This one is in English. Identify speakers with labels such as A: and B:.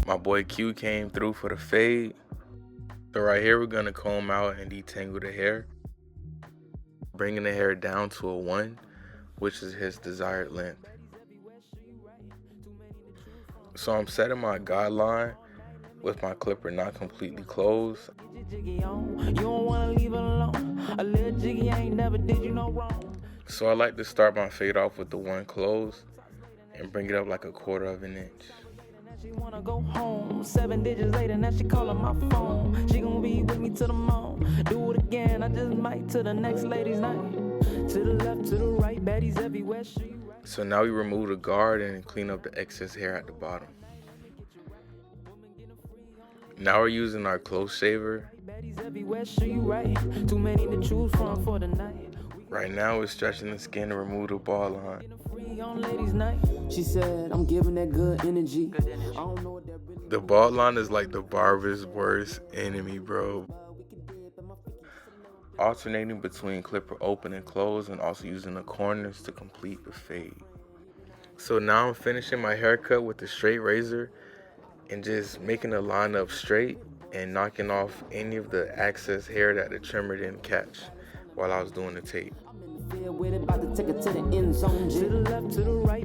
A: My boy Q came through for the fade. So right here, we're gonna comb out and detangle the hair, bringing the hair down to a 1, which is his desired length. So I'm setting my guideline with my clipper not completely closed. So I like to start my fade off with the 1 closed and bring it up like 1/4 of an inch.
B: She wanna go home. 7 digits later, now she calling my phone. She gon' be with me to the moon. Do it again, I just might to the next ladies' night. To the left, to the right, baddies everywhere.
A: So now we remove the guard and clean up the excess hair at the bottom. Now we're using our close shaver. Right now we're stretching the skin to remove the ball line.
B: She said, I'm giving that good energy.
A: The ball line is like the barber's worst enemy, bro. Alternating between clipper open and close, and also using the corners to complete the fade. So now I'm finishing my haircut with the straight razor and just making the line up straight and knocking off any of the excess hair that the trimmer didn't catch while I was doing the tape.
B: To the left, to the right,